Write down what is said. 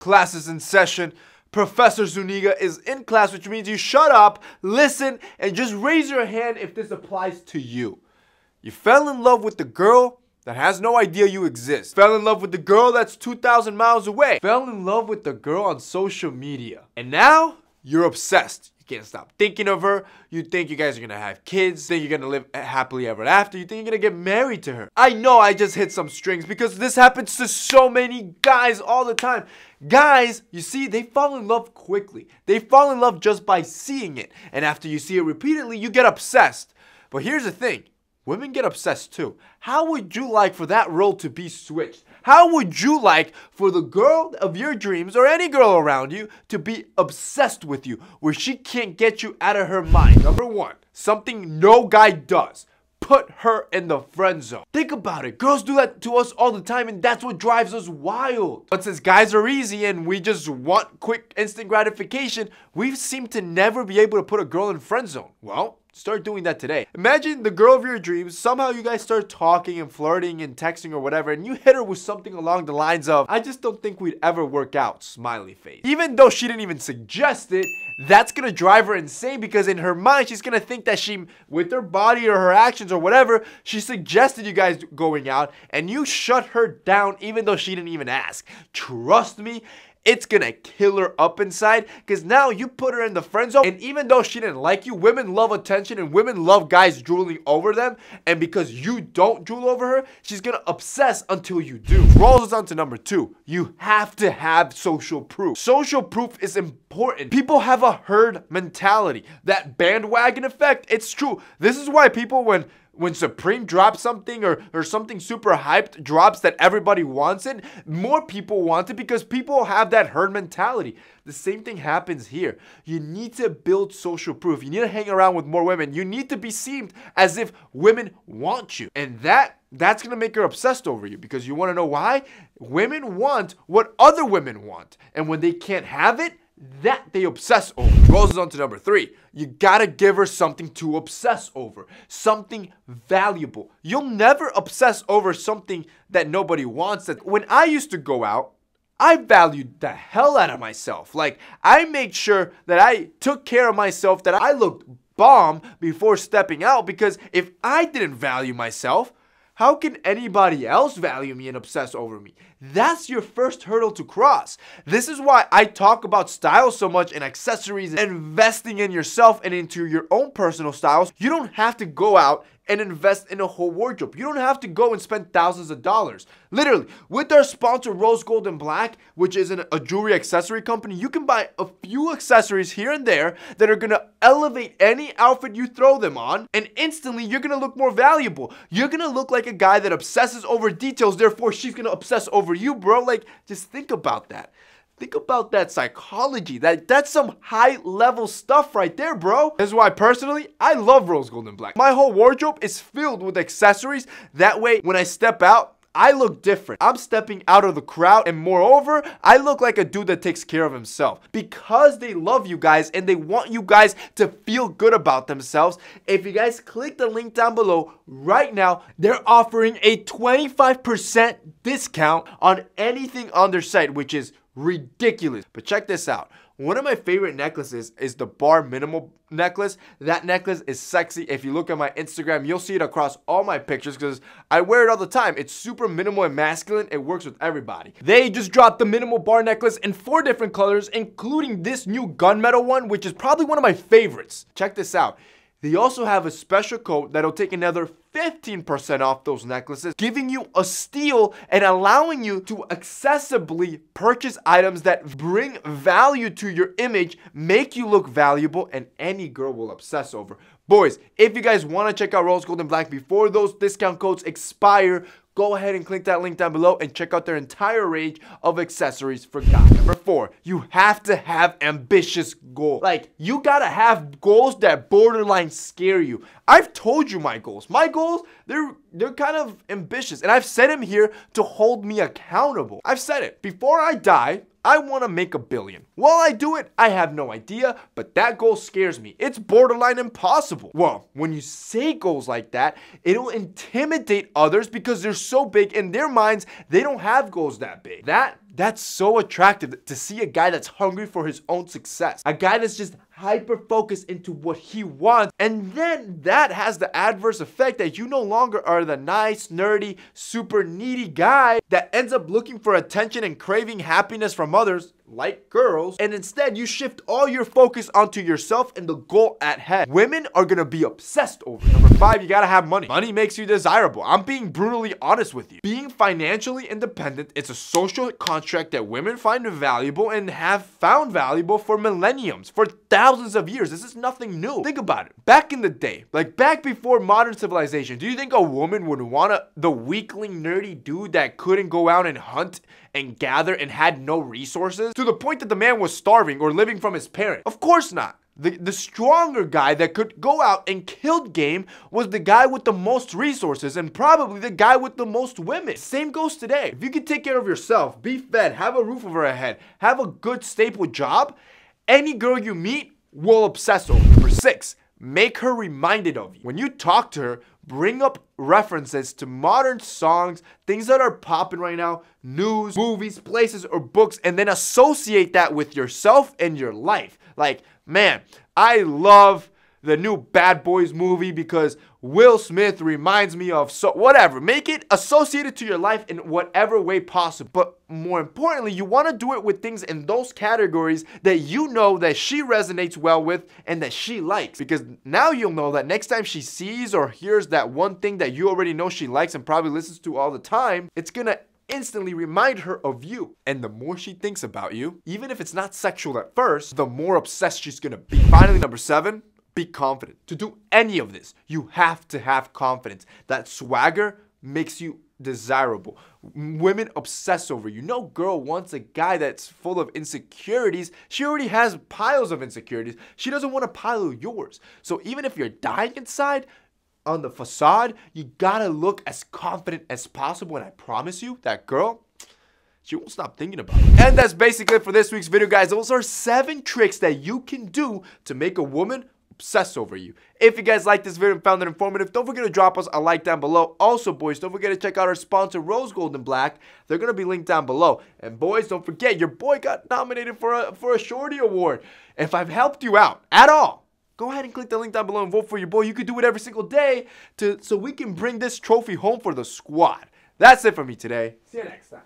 Class is in session. Professor Zuniga is in class, which means you shut up, listen, and just raise your hand if this applies to you. You fell in love with the girl that has no idea you exist. Fell in love with the girl that's 2,000 miles away. Fell in love with the girl on social media. And now you're obsessed. You can't stop thinking of her. You think you guys are gonna have kids. Think you're gonna live happily ever after. You think you're gonna get married to her. I know I just hit some strings because this happens to so many guys all the time. Guys, you see, they fall in love quickly. They fall in love just by seeing it. And after you see it repeatedly, you get obsessed. But here's the thing. Women get obsessed too. How would you like for that role to be switched? How would you like for the girl of your dreams or any girl around you to be obsessed with you where she can't get you out of her mind? Number one, something no guy does. Put her in the friend zone. Think about it. Girls do that to us all the time, and that's what drives us wild. But since guys are easy and we just want quick instant gratification, we seem to never be able to put a girl in friend zone. Well, start doing that today. Imagine the girl of your dreams, somehow you guys start talking and flirting and texting or whatever, and you hit her with something along the lines of, I just don't think we'd ever work out, smiley face. Even though she didn't even suggest it, that's gonna drive her insane because in her mind, she's gonna think that she, with her body or her actions or whatever, she suggested you guys going out and you shut her down even though she didn't even ask. Trust me, it's gonna kill her up inside because now you put her in the friend zone, and even though she didn't like you, women love attention and women love guys drooling over them, and because you don't drool over her, she's gonna obsess until you do. Rolls us on to number two. You have to have social proof. Social proof is important. People have a herd mentality. That bandwagon effect, it's true. This is why people, when Supreme drops something or something super hyped drops that everybody wants it, more people want it because people have that herd mentality. The same thing happens here. You need to build social proof. You need to hang around with more women. You need to be seen as if women want you. And that's going to make her obsessed over you because you want to know why? Women want what other women want. And when they can't have it, that they obsess over. Rolls us on to number three. You gotta give her something to obsess over. Something valuable. You'll never obsess over something that nobody wants. That when I used to go out, I valued the hell out of myself. Like, I made sure that I took care of myself, that I looked bomb before stepping out, because if I didn't value myself, how can anybody else value me and obsess over me? That's your first hurdle to cross. This is why I talk about style so much and accessories and investing in yourself and into your own personal styles. You don't have to go out and invest in a whole wardrobe. You don't have to go and spend thousands of dollars. Literally, with our sponsor Rose Gold and Black, which is a jewelry accessory company, you can buy a few accessories here and there that are gonna elevate any outfit you throw them on, and instantly you're gonna look more valuable. You're gonna look like a guy that obsesses over details, therefore she's gonna obsess over you, bro. Like, just think about that. Think about that psychology. That's some high level stuff right there, bro. This is why personally, I love Rose Gold and Black. My whole wardrobe is filled with accessories. That way, when I step out, I look different. I'm stepping out of the crowd, and moreover, I look like a dude that takes care of himself. Because they love you guys and they want you guys to feel good about themselves, if you guys click the link down below right now, they're offering a 25% discount on anything on their site, which is ridiculous. But check this out. One of my favorite necklaces is the bar minimal necklace. That necklace is sexy. If you look at my Instagram, you'll see it across all my pictures because I wear it all the time. It's super minimal and masculine. It works with everybody. They just dropped the minimal bar necklace in 4 different colors, including this new gunmetal one, which is probably one of my favorites. Check this out. They also have a special code that'll take another 15% off those necklaces, giving you a steal and allowing you to accessibly purchase items that bring value to your image, make you look valuable, and any girl will obsess over. Boys, if you guys want to check out Rose Gold and Black before those discount codes expire, go ahead and click that link down below and check out their entire range of accessories for guys. Number 4, you have to have ambitious goals. Like, you gotta have goals that borderline scare you. I've told you my goals. My goals, they're kind of ambitious, and I've set them here to hold me accountable. I've said it. Before I die, I want to make $1 billion. Will I do it? I have no idea, but that goal scares me. It's borderline impossible. Well, when you say goals like that, it'll intimidate others because they're so big in their minds, they don't have goals that big. That That's so attractive to see a guy that's hungry for his own success. A guy that's just hyper focused into what he wants, and then that has the adverse effect that you no longer are the nice, nerdy, super needy guy that ends up looking for attention and craving happiness from others, like girls, and instead you shift all your focus onto yourself and the goal at hand. Women are gonna be obsessed over it. Number 5, you gotta have money. Money makes you desirable. I'm being brutally honest with you. Being financially independent, it's a social construct that women find valuable and have found valuable for millenniums, for thousands of years. This is nothing new. Think about it. Back in the day, like back before modern civilization, do you think a woman would want the weakling, nerdy dude that couldn't go out and hunt and gather and had no resources, to the point that the man was starving or living from his parents? Of course not. The stronger guy that could go out and kill game was the guy with the most resources and probably the guy with the most women. Same goes today. If you can take care of yourself, be fed, have a roof over your head, have a good stable job, any girl you meet will obsess over. Number 6, make her reminded of you. When you talk to her, bring up references to modern songs, things that are popping right now, news, movies, places, or books, and then associate that with yourself and your life. Like, man, I love the new Bad Boys movie because Will Smith reminds me of whatever. Make it associated to your life in whatever way possible. But more importantly, you want to do it with things in those categories that you know that she resonates well with and that she likes. Because now you'll know that next time she sees or hears that one thing that you already know she likes and probably listens to all the time, it's gonna instantly remind her of you. And the more she thinks about you, even if it's not sexual at first, the more obsessed she's gonna be. Finally, number 7, be confident. To do any of this, you have to have confidence. That swagger makes you desirable. Women obsess over you. No girl wants a guy that's full of insecurities. She already has piles of insecurities. She doesn't want a pile of yours. So even if you're dying inside, on the facade, you gotta look as confident as possible. And I promise you, that girl, she won't stop thinking about it. And that's basically it for this week's video, guys. Those are 7 tricks that you can do to make a woman obsess over you. If you guys like this video and found it informative, don't forget to drop us a like down below. Also, boys, don't forget to check out our sponsor, Rose Gold and Black. They're gonna be linked down below. And boys, don't forget, your boy got nominated for a Shorty Award. If I've helped you out at all, go ahead and click the link down below and vote for your boy. You could do it every single day so we can bring this trophy home for the squad. That's it for me today. See you next time.